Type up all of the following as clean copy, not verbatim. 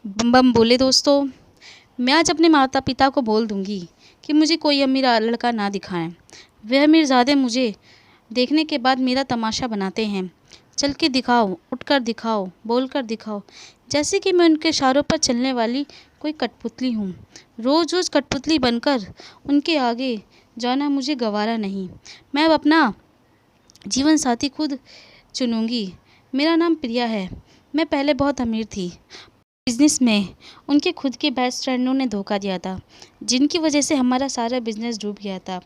बम बम बोले दोस्तों। मैं आज अपने माता पिता को बोल दूंगी कि मुझे कोई अमीर लड़का ना दिखाएं। वह अमीरजादे मुझे देखने के बाद मेरा तमाशा बनाते हैं। चल के दिखाओ, उठकर दिखाओ, बोलकर दिखाओ, जैसे कि मैं उनके इशारों पर चलने वाली कोई कठपुतली हूँ। रोज़ रोज़ कठपुतली बनकर उनके आगे जाना मुझे गवारा नहीं। मैं अब अपना जीवन साथी खुद चुनूंगी। मेरा नाम प्रिया है। मैं पहले बहुत अमीर थी। बिजनेस में उनके खुद के बेस्ट फ्रेंडों ने धोखा दिया था, जिनकी वजह से हमारा सारा बिजनेस डूब गया था।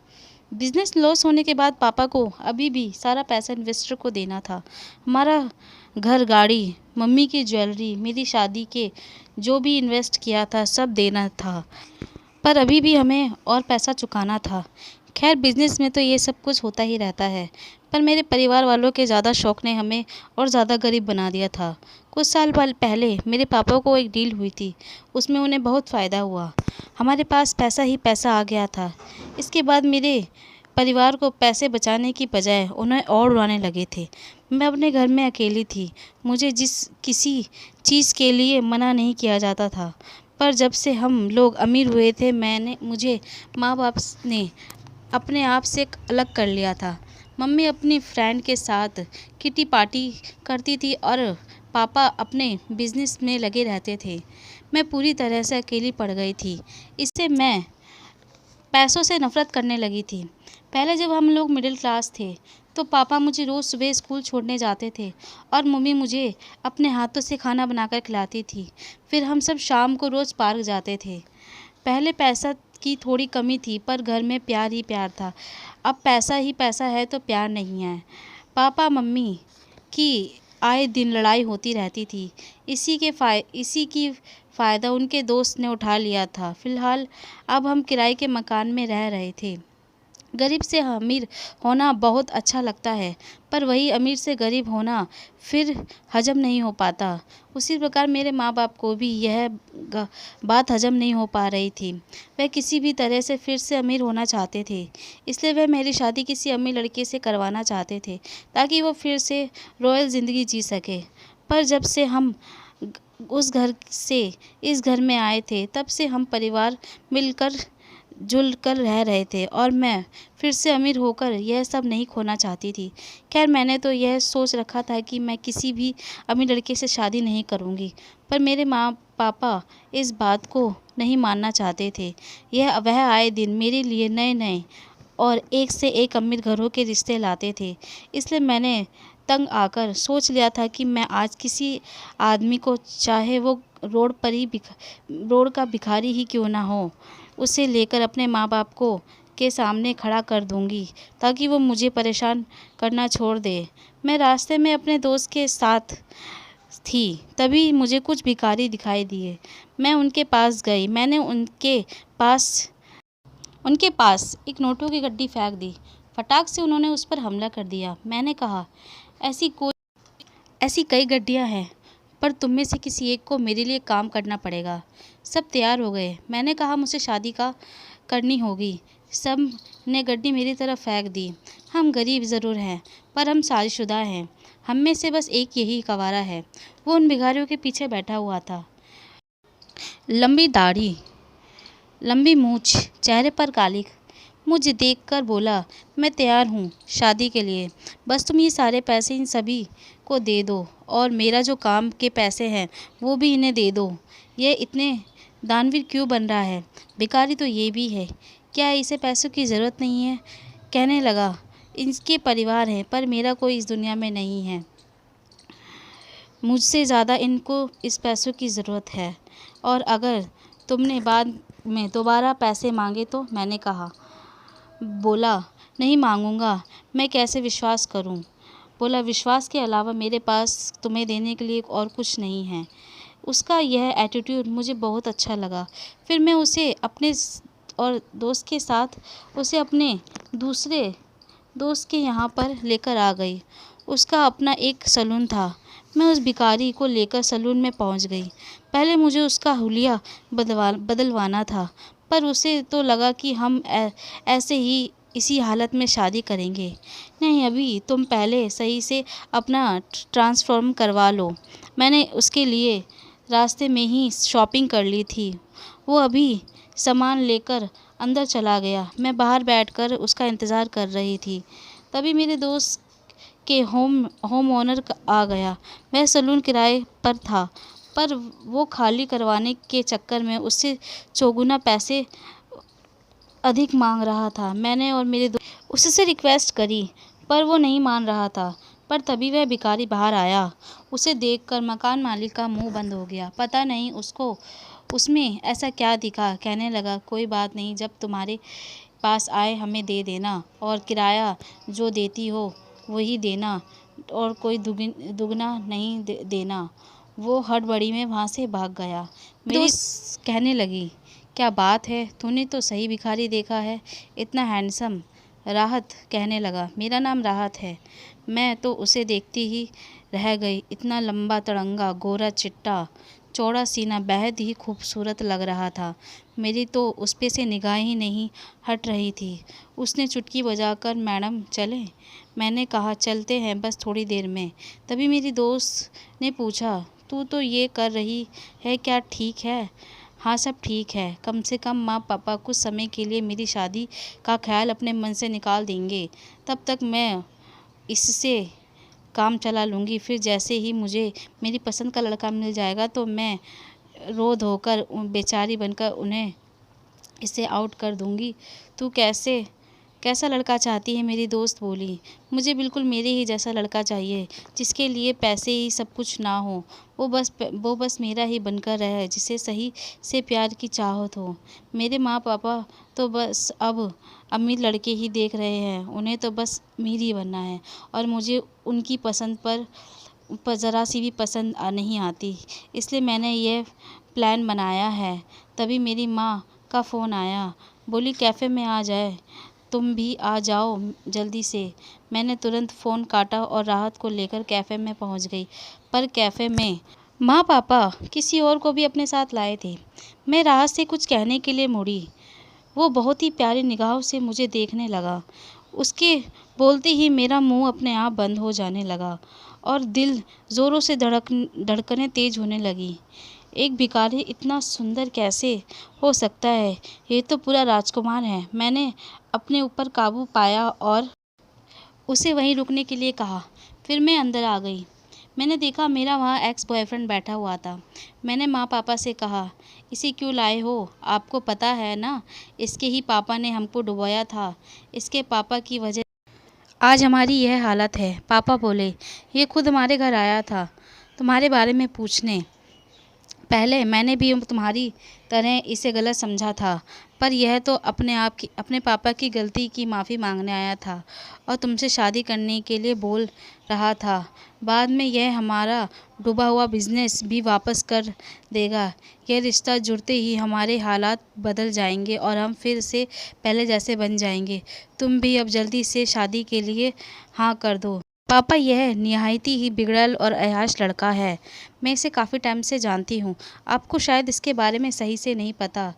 बिजनेस लॉस होने के बाद पापा को अभी भी सारा पैसा इन्वेस्टर को देना था। हमारा घर, गाड़ी, मम्मी की ज्वेलरी, मेरी शादी के जो भी इन्वेस्ट किया था सब देना था, पर अभी भी हमें और पैसा चुकाना था। खैर, बिजनेस में तो ये सब कुछ होता ही रहता है, पर मेरे परिवार वालों के ज़्यादा शौक़ ने हमें और ज़्यादा गरीब बना दिया था। कुछ साल पहले मेरे पापा को एक डील हुई थी, उसमें उन्हें बहुत फ़ायदा हुआ। हमारे पास पैसा ही पैसा आ गया था। इसके बाद मेरे परिवार को पैसे बचाने की बजाय उन्हें और उड़ाने लगे थे। मैं अपने घर में अकेली थी। मुझे किसी चीज़ के लिए मना नहीं किया जाता था, पर जब से हम लोग अमीर हुए थे मुझे माँ बाप ने अपने आप से अलग कर लिया था। मम्मी अपनी फ्रेंड के साथ किटी पार्टी करती थी और पापा अपने बिजनेस में लगे रहते थे। मैं पूरी तरह से अकेली पड़ गई थी। इससे मैं पैसों से नफ़रत करने लगी थी। पहले जब हम लोग मिडिल क्लास थे तो पापा मुझे रोज़ सुबह स्कूल छोड़ने जाते थे और मम्मी मुझे अपने हाथों से खाना बनाकर खिलाती थी। फिर हम सब शाम को रोज़ पार्क जाते थे। पहले पैसा की थोड़ी कमी थी, पर घर में प्यार ही प्यार था। अब पैसा ही पैसा है तो प्यार नहीं है। पापा मम्मी की आए दिन लड़ाई होती रहती थी। इसी की फ़ायदा उनके दोस्त ने उठा लिया था। फ़िलहाल अब हम किराए के मकान में रह रहे थे। गरीब से अमीर होना बहुत अच्छा लगता है, पर वही अमीर से गरीब होना फिर हजम नहीं हो पाता। उसी प्रकार मेरे माँ बाप को भी यह बात हजम नहीं हो पा रही थी। वह किसी भी तरह से फिर से अमीर होना चाहते थे, इसलिए वह मेरी शादी किसी अमीर लड़के से करवाना चाहते थे, ताकि वो फिर से रॉयल ज़िंदगी जी सके। पर जब से हम उस घर से इस घर में आए थे, तब से हम परिवार मिलकर जुल कर रह रहे थे और मैं फिर से अमीर होकर यह सब नहीं खोना चाहती थी। खैर, मैंने तो यह सोच रखा था कि मैं किसी भी अमीर लड़के से शादी नहीं करूँगी, पर मेरे माँ पापा इस बात को नहीं मानना चाहते थे। वह आए दिन मेरे लिए नए नए और एक से एक अमीर घरों के रिश्ते लाते थे। इसलिए मैंने तंग आकर सोच लिया था कि मैं आज किसी आदमी को, चाहे वो रोड का भिखारी ही क्यों ना हो, उसे लेकर अपने माँ बाप को के सामने खड़ा कर दूंगी, ताकि वो मुझे परेशान करना छोड़ दे। मैं रास्ते में अपने दोस्त के साथ थी, तभी मुझे कुछ भिखारी दिखाई दिए। मैं उनके पास गई। मैंने उनके पास एक नोटों की गड्डी फेंक दी। फटाक से उन्होंने उस पर हमला कर दिया। मैंने कहा, ऐसी कई गड्डियां हैं, पर तुम में से किसी एक को मेरे लिए काम करना पड़ेगा। सब तैयार हो गए। मैंने कहा, मुझे शादी का करनी होगी। सब ने गड्डी मेरी तरफ फेंक दी। हम गरीब ज़रूर हैं, पर हम शादीशुदा हैं। हम में से बस एक यही गंवारा है। वो उन भिखारियों के पीछे बैठा हुआ था। लंबी दाढ़ी, लंबी मूछ, चेहरे पर कालिख। मुझे देखकर बोला, मैं तैयार हूँ शादी के लिए। बस तुम ये सारे पैसे इन सभी को दे दो, और मेरा जो काम के पैसे हैं वो भी इन्हें दे दो। ये इतने दानवीर क्यों बन रहा है? भिखारी तो ये भी है, क्या इसे पैसों की ज़रूरत नहीं है? कहने लगा, इनके परिवार हैं, पर मेरा कोई इस दुनिया में नहीं है। मुझसे ज़्यादा इनको इस पैसों की ज़रूरत है, और अगर तुमने बाद में दोबारा पैसे मांगे तो? मैंने कहा। बोला, नहीं मांगूंगा। मैं कैसे विश्वास करूं? बोला, विश्वास के अलावा मेरे पास तुम्हें देने के लिए और कुछ नहीं है। उसका यह एटीट्यूड मुझे बहुत अच्छा लगा। फिर मैं उसे अपने और दोस्त के साथ उसे अपने दूसरे दोस्त के यहाँ पर लेकर आ गई। उसका अपना एक सैलून था। मैं उस भिखारी को लेकर सैलून में पहुँच गई। पहले मुझे उसका हुलिया बदलवाना था, पर उसे तो लगा कि हम ऐसे ही इसी हालत में शादी करेंगे। नहीं, अभी तुम पहले सही से अपना ट्रांसफॉर्म करवा लो। मैंने उसके लिए रास्ते में ही शॉपिंग कर ली थी। वो अभी सामान लेकर अंदर चला गया। मैं बाहर बैठकर उसका इंतज़ार कर रही थी। तभी मेरे दोस्त के होम ओनर आ गया। वह सैलून किराए पर था, पर वो खाली करवाने के चक्कर में उससे चौगुना पैसे अधिक मांग रहा था। मैंने और मेरे उससे रिक्वेस्ट करी, पर वो नहीं मान रहा था। पर तभी वह भिखारी बाहर आया। उसे देखकर मकान मालिक का मुंह बंद हो गया। पता नहीं उसको उसमें ऐसा क्या दिखा। कहने लगा, कोई बात नहीं, जब तुम्हारे पास आए हमें दे देना, और किराया जो देती हो वही देना, और कोई दुगना नहीं देना। वो हड़बड़ी में वहाँ से भाग गया। मेरी दोस्त कहने लगी, क्या बात है, तूने तो सही भिखारी देखा है, इतना हैंडसम। राहत कहने लगा, मेरा नाम राहत है। मैं तो उसे देखती ही रह गई। इतना लंबा तड़ंगा, गोरा चिट्टा, चौड़ा सीना बेहद ही खूबसूरत लग रहा था। मेरी तो उस पे से निगाह ही नहीं हट रही थी। उसने चुटकी बजाकर, मैडम चलें? मैंने कहा, चलते हैं, बस थोड़ी देर में। तभी मेरी दोस्त ने पूछा, तू तो ये कर रही है, क्या ठीक है? हाँ, सब ठीक है। कम से कम माँ पापा कुछ समय के लिए मेरी शादी का ख्याल अपने मन से निकाल देंगे। तब तक मैं इससे काम चला लूँगी। फिर जैसे ही मुझे मेरी पसंद का लड़का मिल जाएगा तो मैं रो धोकर बेचारी बनकर उन्हें इससे आउट कर दूँगी। तू कैसा लड़का चाहती है? मेरी दोस्त बोली। मुझे बिल्कुल मेरे ही जैसा लड़का चाहिए, जिसके लिए पैसे ही सब कुछ ना हो। वो बस मेरा ही बनकर रहे, जिसे सही से प्यार की चाहत हो। मेरे माँ पापा तो बस अब अमीर लड़के ही देख रहे हैं। उन्हें तो बस अमीर ही बनना है, और मुझे उनकी पसंद पर ज़रा सी भी पसंद नहीं आती। इसलिए मैंने ये प्लान बनाया है। तभी मेरी माँ का फ़ोन आया। बोली, कैफ़े में आ जाए, तुम भी आ जाओ जल्दी से। मैंने तुरंत फ़ोन काटा और राहत को लेकर कैफ़े में पहुंच गई। पर कैफ़े में माँ पापा किसी और को भी अपने साथ लाए थे। मैं राहत से कुछ कहने के लिए मुड़ी। वो बहुत ही प्यारी निगाहों से मुझे देखने लगा। उसके बोलते ही मेरा मुंह अपने आप बंद हो जाने लगा और दिल ज़ोरों से धड़कनें तेज होने लगी। एक भिखारी इतना सुंदर कैसे हो सकता है? ये तो पूरा राजकुमार है। मैंने अपने ऊपर काबू पाया और उसे वहीं रुकने के लिए कहा। फिर मैं अंदर आ गई। मैंने देखा मेरा वहाँ एक्स बॉयफ्रेंड बैठा हुआ था। मैंने माँ पापा से कहा, इसे क्यों लाए हो? आपको पता है ना, इसके ही पापा ने हमको डुबोया था। इसके पापा की वजह आज हमारी यह हालत है। पापा बोले, ये खुद हमारे घर आया था तुम्हारे बारे में पूछने। पहले मैंने भी तुम्हारी तरह इसे गलत समझा था, पर यह तो अपने पापा की गलती की माफ़ी मांगने आया था और तुमसे शादी करने के लिए बोल रहा था। बाद में यह हमारा डूबा हुआ बिजनेस भी वापस कर देगा। यह रिश्ता जुड़ते ही हमारे हालात बदल जाएंगे और हम फिर से पहले जैसे बन जाएंगे। तुम भी अब जल्दी से शादी के लिए हाँ कर दो। पापा, यह निहायती ही बिगड़ल और अय्याश लड़का है। मैं इसे काफ़ी टाइम से जानती हूँ। आपको शायद इसके बारे में सही से नहीं पता,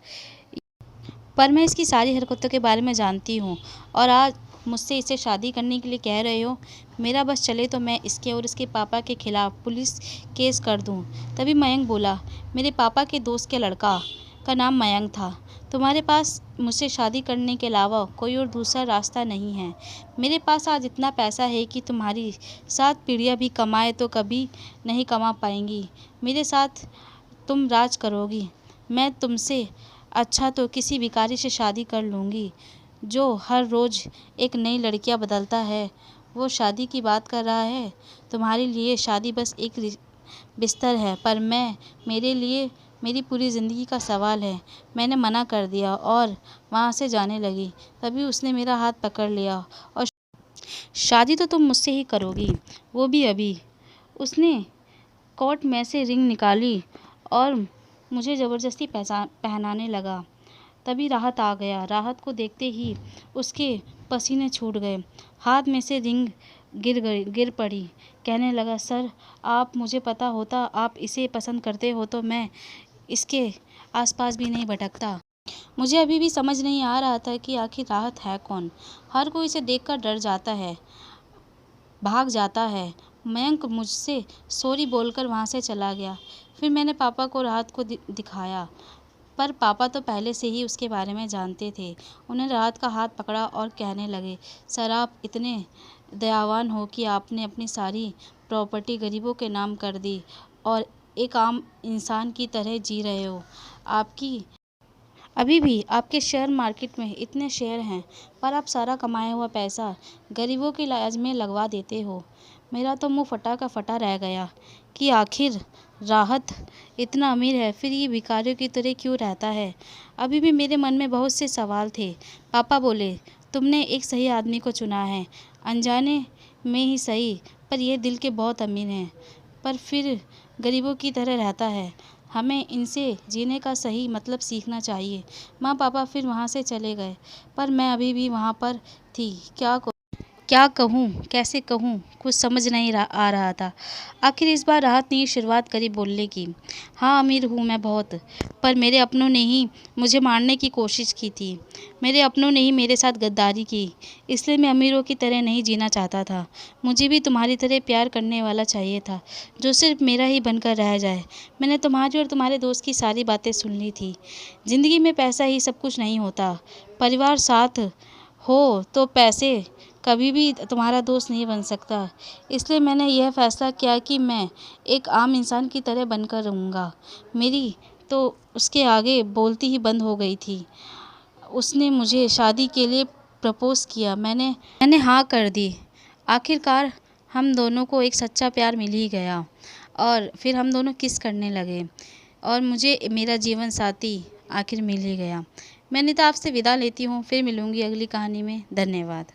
पर मैं इसकी सारी हरकतों के बारे में जानती हूँ, और आज मुझसे इसे शादी करने के लिए कह रहे हो। मेरा बस चले तो मैं इसके और इसके पापा के खिलाफ़ पुलिस केस कर दूँ। तभी मयंक बोला, मेरे पापा के दोस्त के लड़का का नाम मयंक था। तुम्हारे पास मुझसे शादी करने के अलावा कोई और दूसरा रास्ता नहीं है। मेरे पास आज इतना पैसा है कि तुम्हारी 7 पीढ़ियाँ भी कमाए तो कभी नहीं कमा पाएंगी। मेरे साथ तुम राज करोगी। मैं तुमसे अच्छा तो किसी भिखारी से शादी कर लूँगी, जो हर रोज़ एक नई लड़कियाँ बदलता है। वो शादी की बात कर रहा है। तुम्हारे लिए शादी बस एक बिस्तर है, पर मेरे लिए मेरी पूरी ज़िंदगी का सवाल है। मैंने मना कर दिया और वहाँ से जाने लगी। तभी उसने मेरा हाथ पकड़ लिया, और शादी तो तुम मुझसे ही करोगी, वो भी अभी। उसने कोट में से रिंग निकाली और मुझे ज़बरदस्ती पहनाने लगा। तभी राहत आ गया। राहत को देखते ही उसके पसीने छूट गए। हाथ में से रिंग गिर पड़ी। कहने लगा, सर, आप मुझे पता होता आप इसे पसंद करते हो तो मैं इसके आसपास भी नहीं भटकता। मुझे अभी भी समझ नहीं आ रहा था कि आखिर राहत है कौन। हर कोई इसे देखकर डर जाता है, भाग जाता है। मयंक मुझसे सॉरी बोलकर वहाँ से चला गया। फिर मैंने पापा को राहत को दिखाया, पर पापा तो पहले से ही उसके बारे में जानते थे। उन्होंने राहत का हाथ पकड़ा और कहने लगे, सर आप इतने दयावान हो कि आपने अपनी सारी प्रॉपर्टी गरीबों के नाम कर दी और एक आम इंसान की तरह जी रहे हो। आपकी अभी भी आपके शेयर मार्केट में इतने शेयर हैं, पर आप सारा कमाया हुआ पैसा गरीबों के इलाज में लगवा देते हो। मेरा तो मुंह फटा का फटा रह गया कि आखिर राहत इतना अमीर है, फिर ये भिखारियों की तरह क्यों रहता है। अभी भी मेरे मन में बहुत से सवाल थे। पापा बोले, तुमने एक सही आदमी को चुना है, अनजाने में ही सही, पर ये दिल के बहुत अमीर हैं, पर फिर गरीबों की तरह रहता है। हमें इनसे जीने का सही मतलब सीखना चाहिए। माँ पापा फिर वहाँ से चले गए, पर मैं अभी भी वहाँ पर थी। क्या कहूँ, कैसे कहूँ, कुछ समझ नहीं आ रहा था। आखिर इस बार राहत ने शुरुआत करी बोलने की। हाँ अमीर हूँ मैं बहुत, पर मेरे अपनों ने ही मुझे मारने की कोशिश की थी। मेरे अपनों ने ही मेरे साथ गद्दारी की, इसलिए मैं अमीरों की तरह नहीं जीना चाहता था। मुझे भी तुम्हारी तरह प्यार करने वाला चाहिए था, जो सिर्फ मेरा ही बनकर रह जाए। मैंने तुम्हारी और तुम्हारे दोस्त की सारी बातें सुन ली थी। ज़िंदगी में पैसा ही सब कुछ नहीं होता, परिवार साथ हो तो पैसे कभी भी तुम्हारा दोस्त नहीं बन सकता। इसलिए मैंने यह फ़ैसला किया कि मैं एक आम इंसान की तरह बनकर रहूँगा। मेरी तो उसके आगे बोलती ही बंद हो गई थी। उसने मुझे शादी के लिए प्रपोज़ किया, मैंने हाँ कर दी। आखिरकार हम दोनों को एक सच्चा प्यार मिल ही गया और फिर हम दोनों किस करने लगे और मुझे मेरा जीवन साथी आखिर मिल ही गया। मैं निता आपसे विदा लेती हूँ, फिर मिलूँगी अगली कहानी में। धन्यवाद।